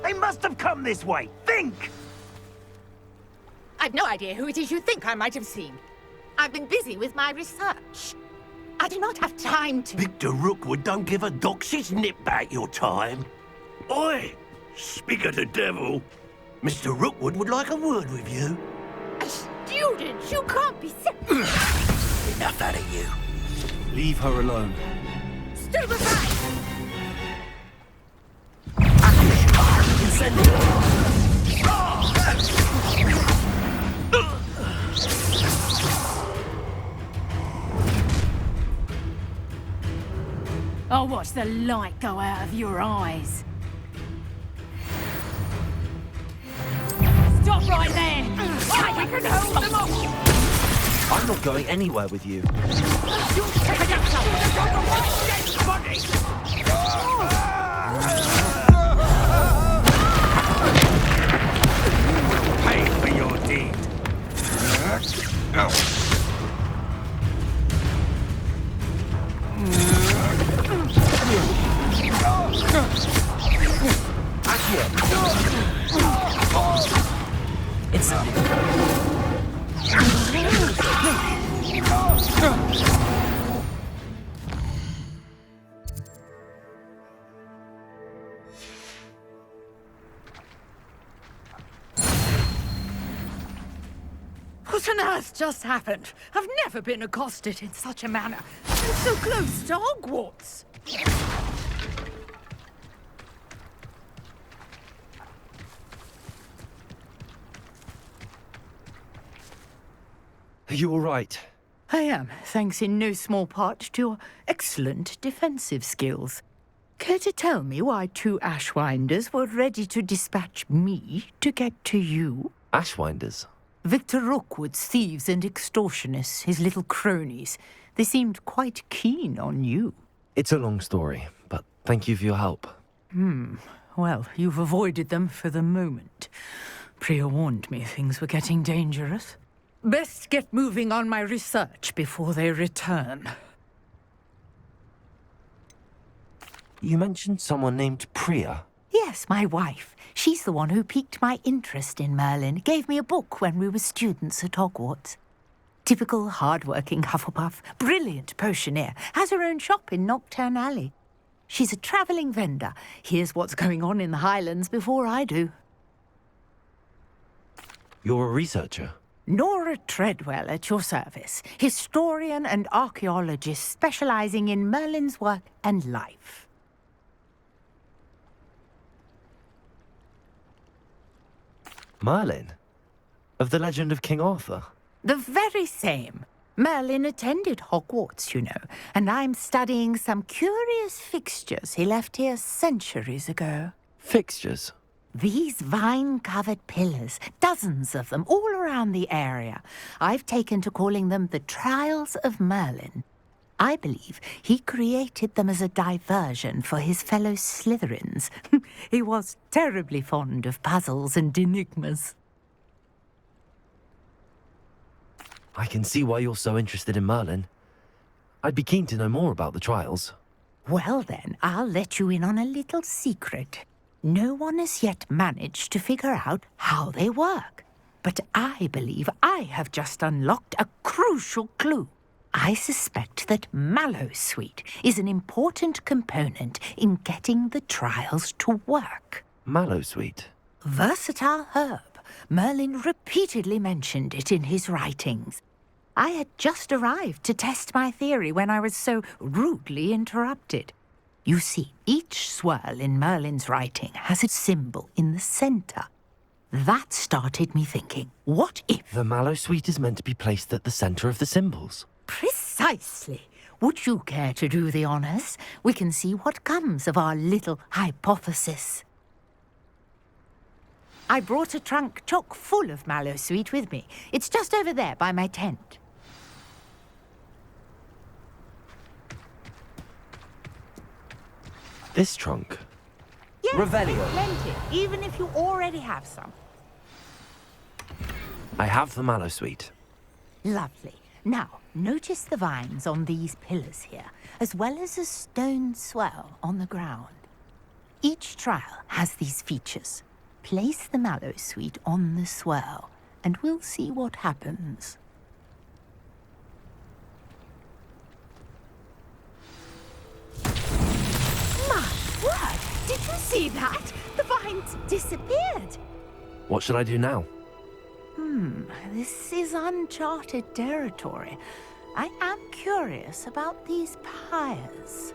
They must have come this way. Think! I've no idea who it is you think I might have seen. I've been busy with my research. I do not have time to... Victor Rookwood don't give a doxy's nip back your time. Oi! Speak of the devil. Mr. Rookwood would like a word with you. A student? You can't be serious. Enough out of you. Leave her alone. Stand aside! Incendio! I'll watch the light go out of your eyes. Stop right there! I can hold them off! I'm not going anywhere with you. You take it Pay for your deed. What on earth just happened? I've never been accosted in such a manner. I'm so close to Hogwarts. Are you all right? I am, thanks in no small part to your excellent defensive skills. Care to tell me why two Ashwinders were ready to dispatch me to get to you? Ashwinders? Victor Rookwood's thieves and extortionists, his little cronies. They seemed quite keen on you. It's a long story, but thank you for your help. Well, you've avoided them for the moment. Priya warned me things were getting dangerous. Best get moving on my research before they return. You mentioned someone named Priya. Yes, my wife. She's the one who piqued my interest in Merlin. Gave me a book when we were students at Hogwarts. Typical hard-working Hufflepuff, brilliant potioneer, has her own shop in Knockturn Alley. She's a travelling vendor. Hears what's going on in the Highlands before I do. You're a researcher? Nora Treadwell at your service, historian and archaeologist specialising in Merlin's work and life. Merlin? Of the legend of King Arthur? The very same. Merlin attended Hogwarts, you know, and I'm studying some curious fixtures he left here centuries ago. Fixtures? These vine-covered pillars, dozens of them, all around the area. I've taken to calling them the Trials of Merlin. I believe he created them as a diversion for his fellow Slytherins. He was terribly fond of puzzles and enigmas. I can see why you're so interested in Merlin. I'd be keen to know more about the trials. Well then, I'll let you in on a little secret. No one has yet managed to figure out how they work. But I believe I have just unlocked a crucial clue. I suspect that Mallowsweet is an important component in getting the trials to work. Mallowsweet? Versatile herb. Merlin repeatedly mentioned it in his writings. I had just arrived to test my theory when I was so rudely interrupted. You see, each swirl in Merlin's writing has a symbol in the centre. That started me thinking, what if... The Mallowsweet is meant to be placed at the centre of the symbols. Precisely. Would you care to do the honours? We can see what comes of our little hypothesis. I brought a trunk chock full of Mallowsweet with me. It's just over there by my tent. This trunk? Yes, Revelio. Plenty, even if you already have some. I have the Mallowsweet. Lovely. Now, notice the vines on these pillars here, as well as a stone swell on the ground. Each trial has these features. Place the mallow sweet on the swirl, and we'll see what happens. My word! Did you see that? The vines disappeared. What should I do now? This is uncharted territory. I am curious about these pyres.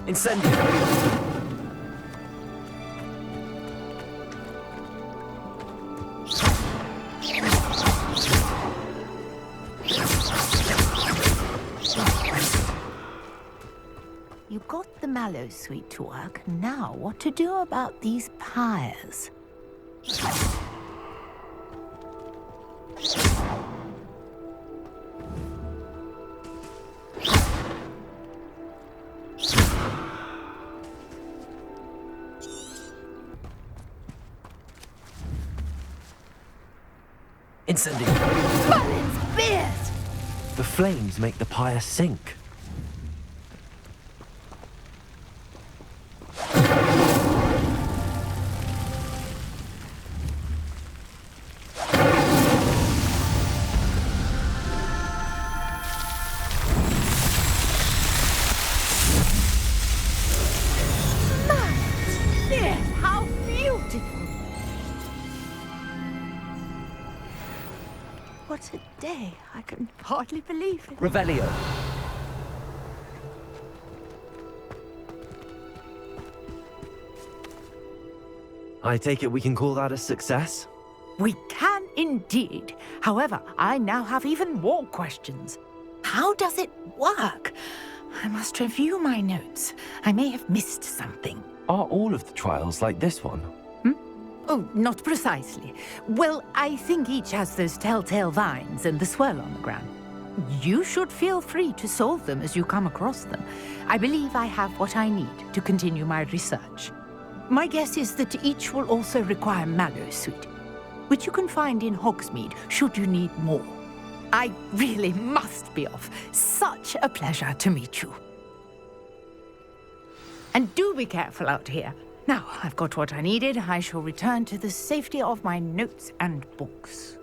Incendio! You got the mallow sweet to work. Now what to do about these pyres? Incendio! Merlin's beard! The flames make the pyre sink. Merlin's beard! How beautiful! What a day. I can hardly believe it. Revelio! I take it we can call that a success? We can indeed. However, I now have even more questions. How does it work? I must review my notes. I may have missed something. Are all of the trials like this one? Oh, not precisely. Well, I think each has those telltale vines and the swirl on the ground. You should feel free to solve them as you come across them. I believe I have what I need to continue my research. My guess is that each will also require mallow sweet, which you can find in Hogsmeade should you need more. I really must be off. Such a pleasure to meet you. And do be careful out here. Now, I've got what I needed. I shall return to the safety of my notes and books.